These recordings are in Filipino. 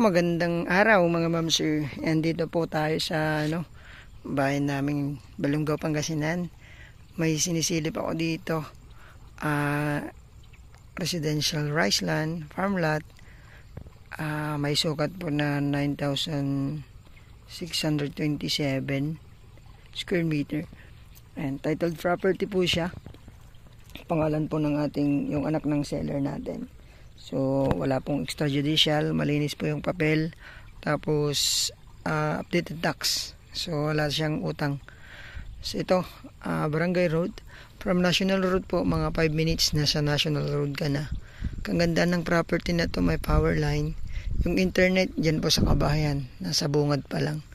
Magandang araw mga ma'am sir. Andito po tayo sa bahay naming Balungaw, Pangasinan. May sinisilip ako dito. Residential rice land, farm lot. May sukat po na 9,627 square meter. And titled property po siya. Pangalan po ng yung anak ng seller natin. So wala pong extrajudicial, malinis po yung papel. Tapos updated tax. So wala siyang utang. So ito, Barangay Road. From National Road po, mga 5 minutes na sa National Road ka na. Kaganda ng property na to, may power line. Yung internet dyan po sa kabahayan, nasa bungad pa lang.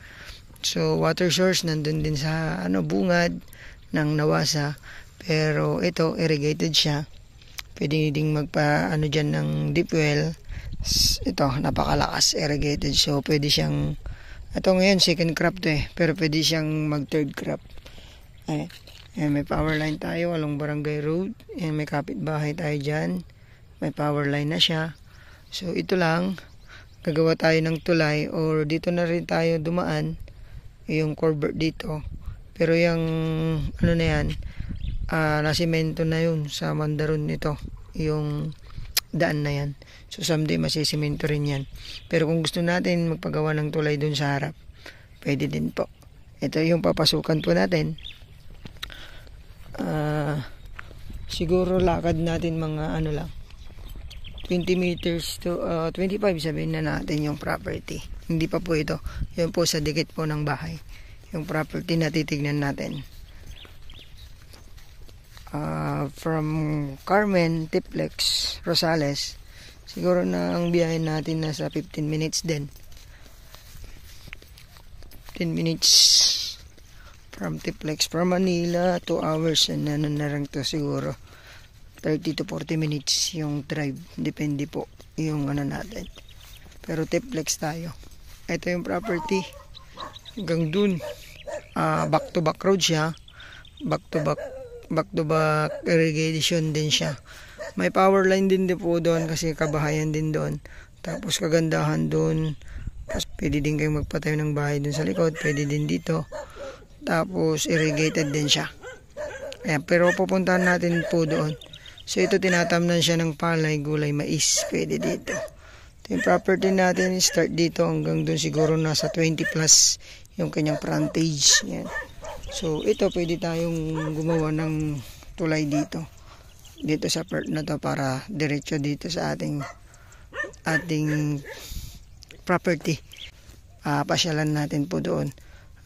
So water source nandun din sa bungad ng Nawasa. Pero ito, irrigated siya. Pwede ding magpa dyan ng deep well. Ito, napakalakas, irrigated. So pwede siyang, ito ngayon second crop to pero pwede siyang mag third crop. May power line tayo along Barangay Road. May kapitbahay tayo dyan. May power line na siya. So ito lang, gagawa tayo ng tulay or dito na rin tayo dumaan. Yung culvert dito. Pero yung na yan, nasimento na yun sa Mandaron nito, yung daan na yan. So someday masisimento rin yan. Pero kung gusto natin magpagawa ng tulay dun sa harap, pwede din po. Ito yung papasukan po natin. Siguro lakad natin mga lang, 20 meters to 25, sabihin na natin yung property. Hindi pa po ito. Yun po sa dikit po ng bahay. Yung property na titignan natin. From Carmen, Tiplex, Rosales, siguro na ang biyahe natin nasa 15 minutes din. 10 minutes from Tiplex. From Manila, 2 hours and na lang to, siguro 30 to 40 minutes yung drive. Depende po yung natin. Pero Tiplex tayo. Ito yung property. Hanggang dun, back to back road siya. Back to back irrigation din siya. May power line din po doon kasi kabahayan din doon. Tapos kagandahan doon, pwede din kayong magpatayo ng bahay doon sa likod, pwede din dito. Tapos irrigated din siya. Pero pupuntahan natin po doon. So ito, tinatamnan siya ng palay, gulay, mais, pwede dito. Ito yung property natin, start dito hanggang doon, siguro nasa 20 plus yung kanyang frontage. Yan. So ito, pwede tayong gumawa ng tulay dito sa part na to para diretso dito sa ating property. Pasyalan natin po doon.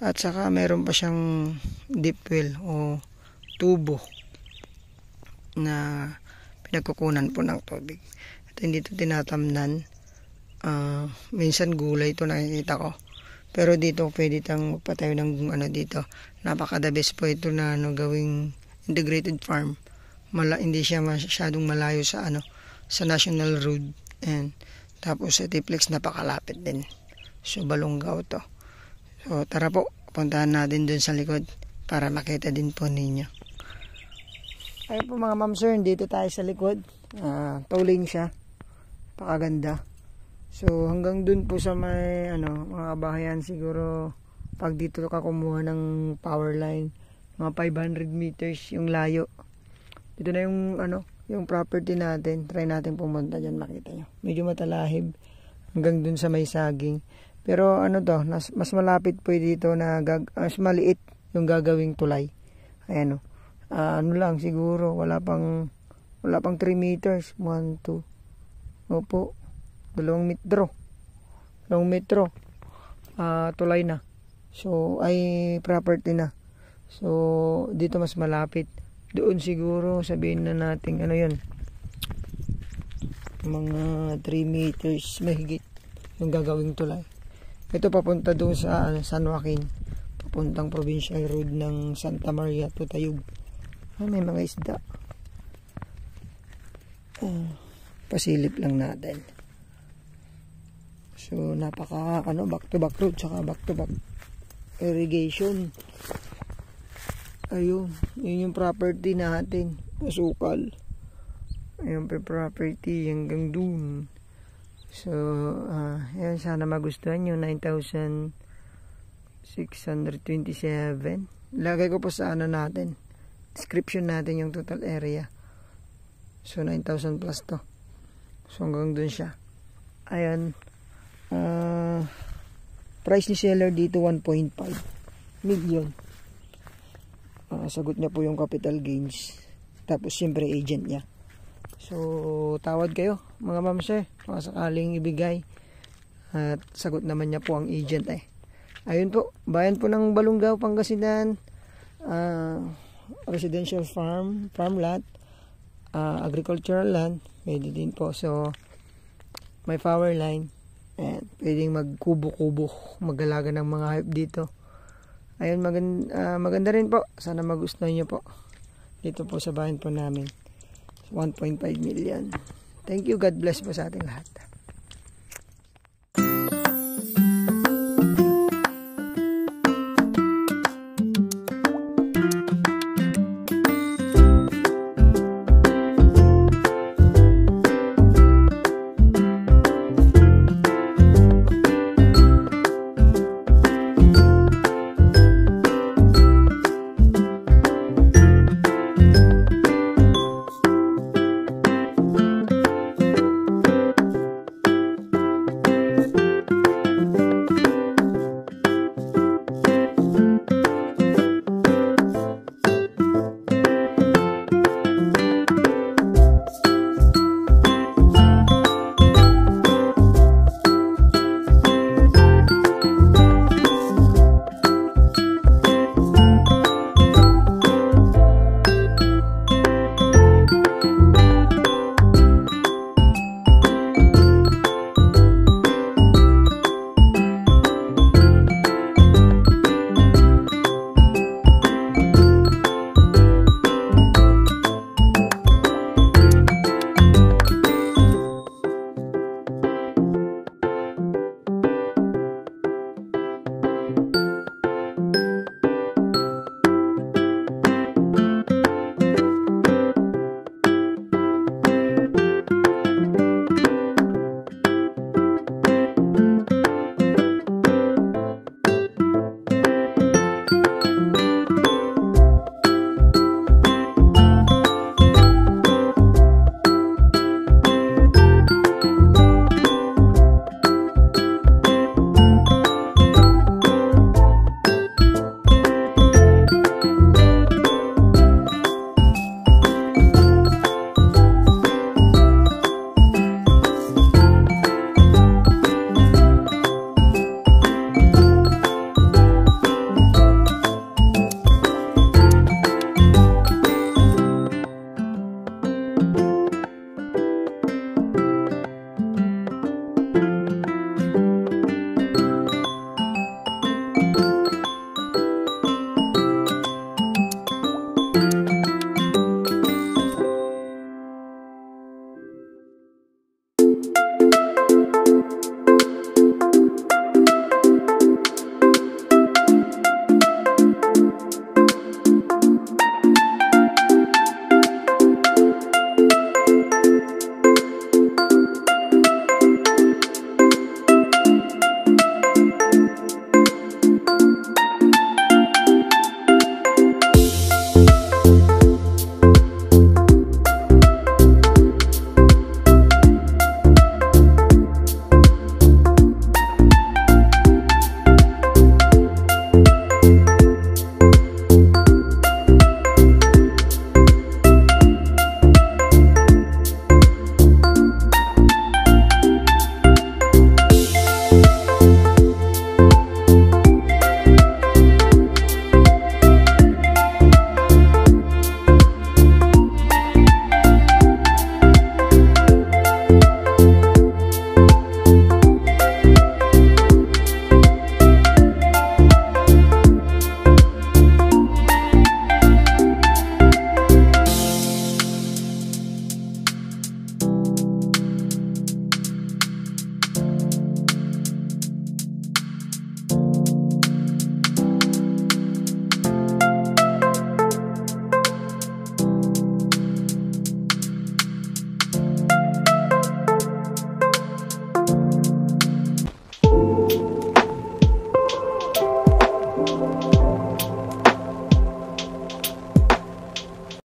At saka meron pa siyang deep well o tubo na pinagkukunan po ng tubig. Ito hindi ito tinatamnan. Minsan gulay ito nakikita ko. Pero dito pwede tang magpatayo ng dito. Napaka the best po ito na gawing integrated farm. Hindi siya masyadong malayo sa sa National Road. And tapos sa Tiplex napakalapit din. So Balungaw to. So tara po, puntahan natin dun sa likod para makita din po ninyo. Ayun po mga ma'am sir, dito tayo sa likod. Towing siya. Pakaganda. So hanggang dun po sa may mga kabahayan, siguro pag dito ka kumuha ng power line, mga 500 meters yung layo. Dito na yung property natin. Try natin pumunta diyan, makita nyo. Medyo matalahib hanggang dun sa may saging. Pero mas malapit po dito na mas maliit yung gagawing tulay. Ayan lang siguro, wala pang 3 meters, 1, 2. Opo. 2 metro tulay na. So ay property na. So dito mas malapit. Doon siguro sabihin na natin yun, mga 3 meters mahigit yung gagawing tulay. Ito papunta doon sa San Joaquin, papuntang Provincial Road ng Santa Maria to Tayug. May mga isda. Pasilip lang natin. So napaka back to back road saka back to back irrigation. Ayun, yun yung property natin, masukal. Ayun pa property hanggang dun. So, yan, sana magustuhan yung 9,627. Lagay ko po sa ano natin, description natin yung total area. So, 9,000 plus to. So, hanggang dun siya. Ayan. Price ni seller dito 1.5 million. Sagot niya po yung capital gains. Tapos, siyempre, agent niya. So, tawad kayo, mga ma'am sir, kung sakaling ibigay. At sagot naman niya po ang agent eh. Ayun po, bayan po ng Balungaw, Pangasinan. Residential farm lot, agricultural land, pwede din po. So, may power line. And pwedeng magkubo-kubo, mag-alaga ng mga hayop dito. Ayun, maganda rin po. Sana magustuhan niyo po. Dito po sa bayan po namin. 1.5 million. Thank you. God bless po sa ating lahat.